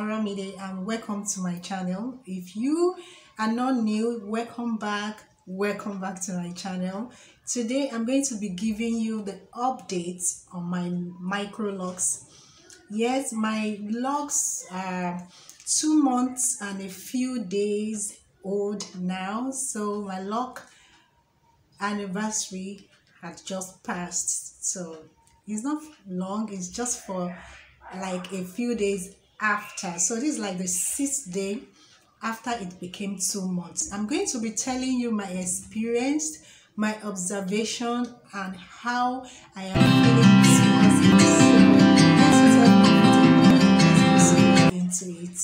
Aramide and welcome to my channel. If you are not new, welcome back to my channel. Today I'm going to be giving you the updates on my Microlocs. Yes, my locks are 2 months and a few days old now, so my lock anniversary had just passed, so it's not long, it's just for like a few days after. So this is like the 6th day after it became 2 months. I'm going to be telling you my experience, my observation, and how I am feeling towards it. So let's get into it.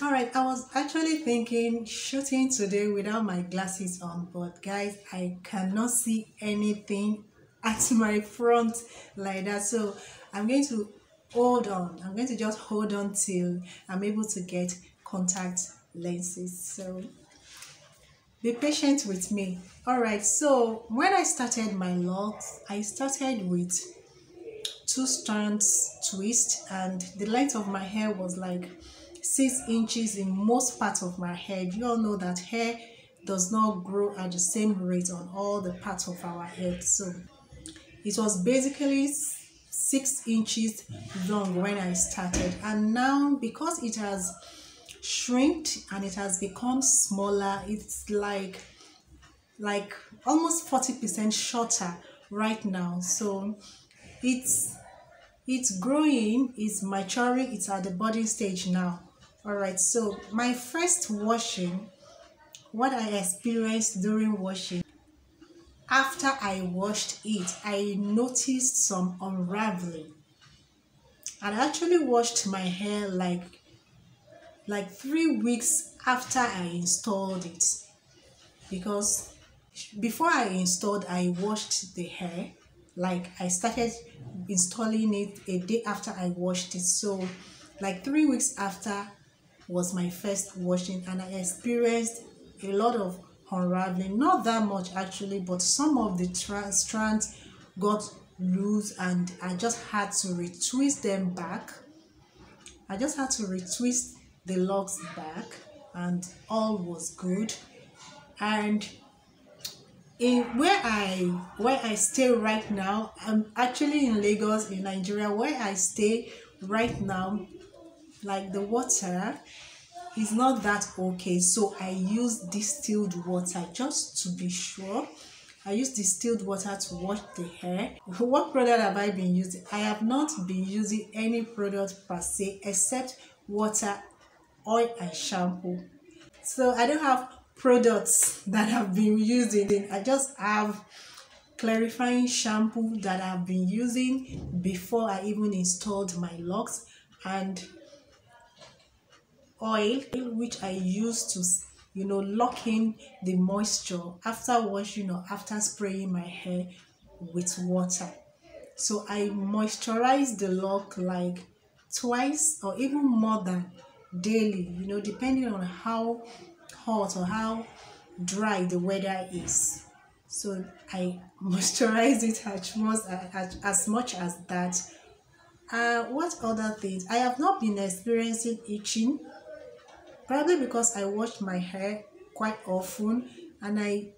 Alright, I was actually thinking shooting today without my glasses on, but guys, I cannot see anything at my front like that, so I'm going to hold on. I'm going to just hold on till I'm able to get contact lenses, so be patient with me. Alright, so when I started my locks, I started with 2 strands twist, and the length of my hair was like 6 inches in most parts of my head. You all know that hair does not grow at the same rate on all the parts of our head, so it was basically 6 inches long when I started, and now because it has shrinked and it has become smaller, it's like almost 40% shorter right now. So it's growing, it's maturing, it's at the budding stage now. Alright, so my first washing, what I experienced during washing, after I washed it, I noticed some unraveling. And I actually washed my hair like 3 weeks after I installed it, because before I installed, I washed the hair. Like I started installing it a day after I washed it, so like 3 weeks after was my first washing, and I experienced a lot of unraveling. Not that much actually, but some of the strands got loose and I just had to retwist them back. I just had to retwist the locks back and all was good. And in where I stay right now, I'm actually in Lagos in Nigeria. Where I stay right now, like the water is not that okay, so I use distilled water just to be sure. I use distilled water to wash the hair. What product have I been using? I have not been using any product per se except water, oil and shampoo. So I don't have products that I've been using. I just have clarifying shampoo that I've been using before I even installed my locks, and oil which I use to lock in the moisture after washing or after spraying my hair with water. So I moisturize the lock like twice or even more than daily, depending on how hot or how dry the weather is. So I moisturize it as much as that. What other things? I have not been experiencing itching, probably because I wash my hair quite often and I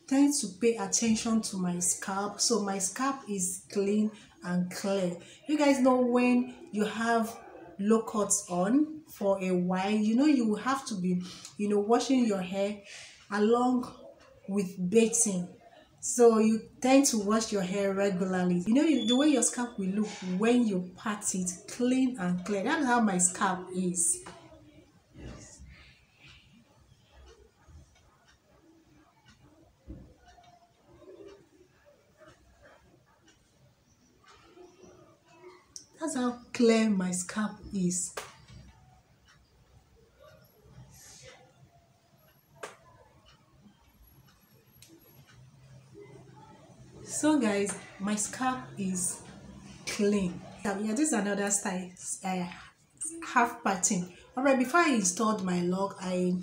tend to pay attention to my scalp, so my scalp is clean and clear. You guys know when you have locs on for a while, you will have to be washing your hair along with bathing, so you tend to wash your hair regularly. The way your scalp will look when you pat it clean and clear. That's how my scalp is. That's how clear my scalp is. So guys, my scalp is clean. Yeah, this is another style, half pattern. Alright, before I installed my lock, I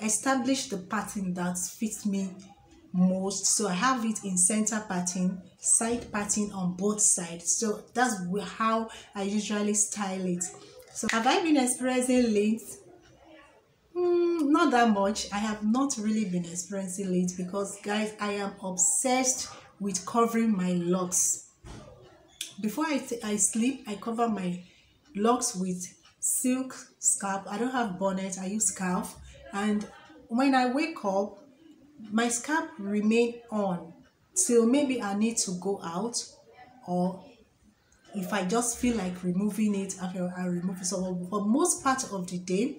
established the pattern that fits me most, so I have it in center parting, side parting on both sides. So that's how I usually style it. So have I been experiencing length? Not that much. I have not really been experiencing length because, guys, I am obsessed with covering my locks. Before I sleep, I cover my locks with silk scarf. I don't have bonnet, I use scarf. And when I wake up, my scarf remain on till maybe I need to go out, or if I just feel like removing it, after I remove it. So for most part of the day,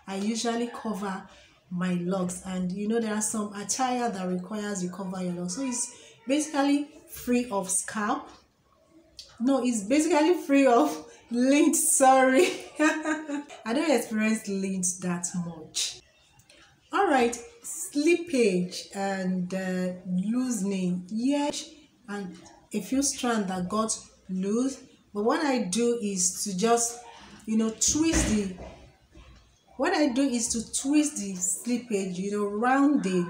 I usually cover my locks. And you know, there are some attire that requires you cover your locks, so it's basically free of scalp. No, it's basically free of lint. Sorry. I don't experience lint that much. All right, slippage and loosening, yes, and a few strands that got loose. But what I do is to just, twist the. What I do is to twist the slippage, round the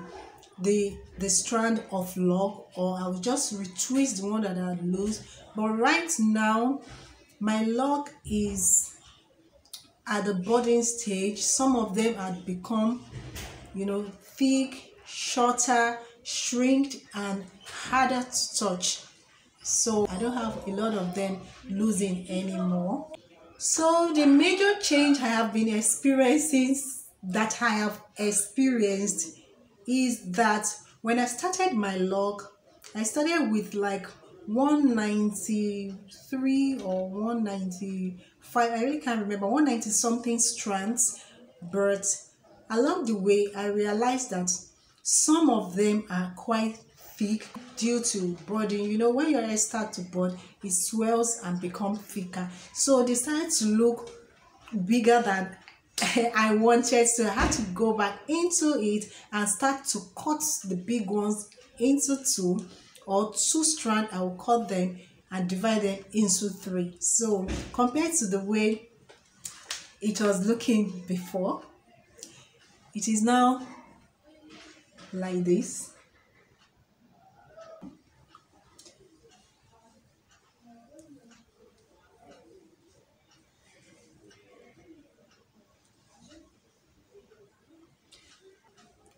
strand of lock, or I'll just retwist the one that are loose. But right now, my lock is at the budding stage. Some of them have become, thick, shorter, shrinked, and harder to touch. So I don't have a lot of them losing anymore. So the major change I have been experiencing, is that when I started my lock, I started with like 193 or 195, I really can't remember, 190 something strands, but along the way I realized that some of them are quite thick due to budding. When your hair starts to bud, it swells and becomes thicker, so they started to look bigger than I wanted. So I had to go back into it and start to cut the big ones into two, or two strands. I will cut them and divide them into three. So compared to the way it was looking before, it is now like this.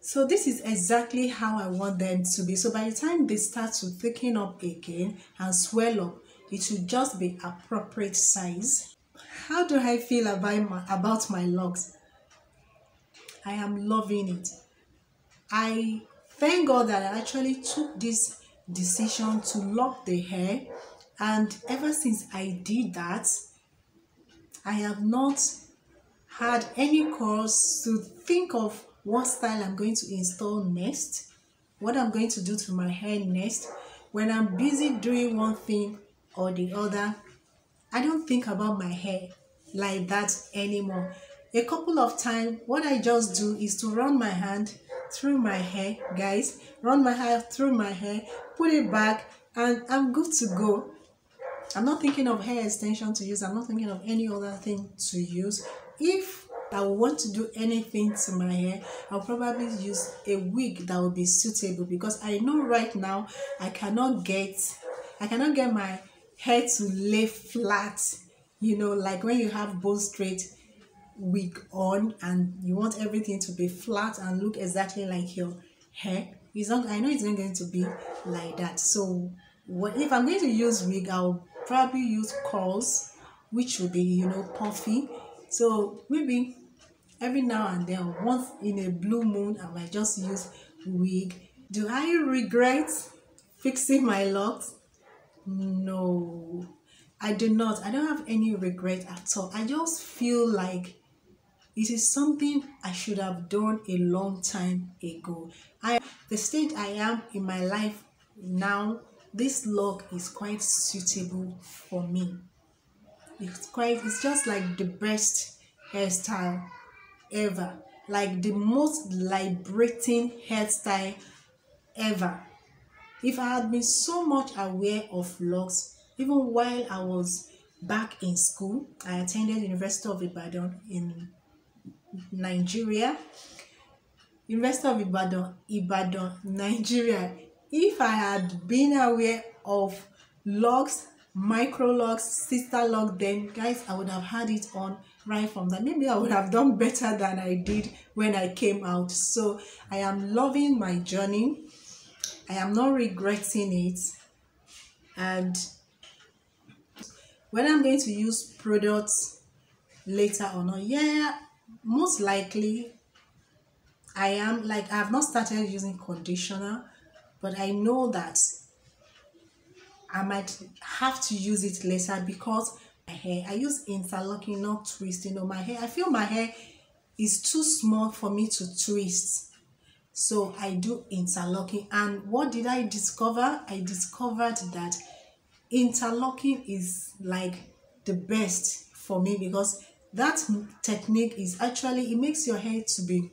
So this is exactly how I want them to be. So by the time they start to thicken up again and swell up, it should just be appropriate size. How do I feel about my locks? I am loving it. I thank God that I actually took this decision to lock the hair, and ever since I did that, I have not had any cause to think of what style I'm going to install next, what I'm going to do to my hair next. When I'm busy doing one thing or the other, I don't think about my hair like that anymore. A couple of times, what I just do is to run my hand through my hair, guys, run my hair through my hair, put it back, and I'm good to go. I'm not thinking of hair extension to use. I'm not thinking of any other thing to use. If I want to do anything to my hair, I'll probably use a wig that will be suitable, because I know right now I cannot get my hair to lay flat, like when you have both straight wig on and you want everything to be flat and look exactly like your hair. I know it's not going to be like that. So if I'm going to use wig, I'll probably use curls, which will be puffy. So maybe every now and then, once in a blue moon, I might just use wig. Do I regret fixing my locks? No, I do not. I don't have any regret at all. I just feel like it is something I should have done a long time ago. The stage I am in my life now, this lock is quite suitable for me. It's just like the best hairstyle ever, like the most liberating hairstyle ever. If I had been so much aware of locks, even while I was back in school, I attended University of Ibadan in Nigeria. University of Ibadan, Nigeria. If I had been aware of locs, Microlocs, sister lock, then guys, I would have had it on right from that. Maybe I would have done better than I did when I came out. So I am loving my journey. I am not regretting it. And when I'm going to use products later or not, yeah, most likely I am. Like, I have not started using conditioner, but I know that I might have to use it later because my hair, I use interlocking, not twisting. My hair, I feel my hair is too small for me to twist, so I do interlocking. And what did I discover? I discovered that interlocking is like the best for me, because that technique is actually, it makes your hair to be,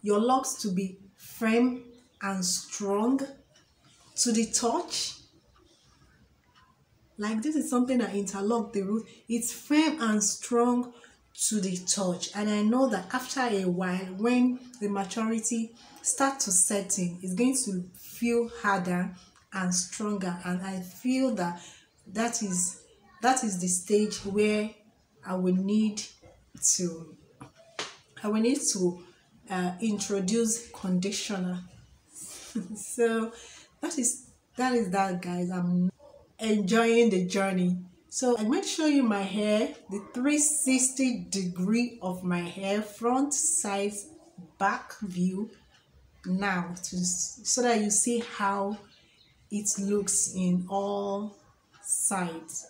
your locks to be firm and strong to the touch. Like, this is something that interlock the root. It's firm and strong to the touch. And I know that after a while, when the maturity starts to set in, it's going to feel harder and stronger. And I feel that that is the stage where I will need to introduce conditioner. So that is that, guys. I'm enjoying the journey. So I'm going to show you my hair, the 360 degree of my hair, front, side, back view now, so that you see how it looks in all sides.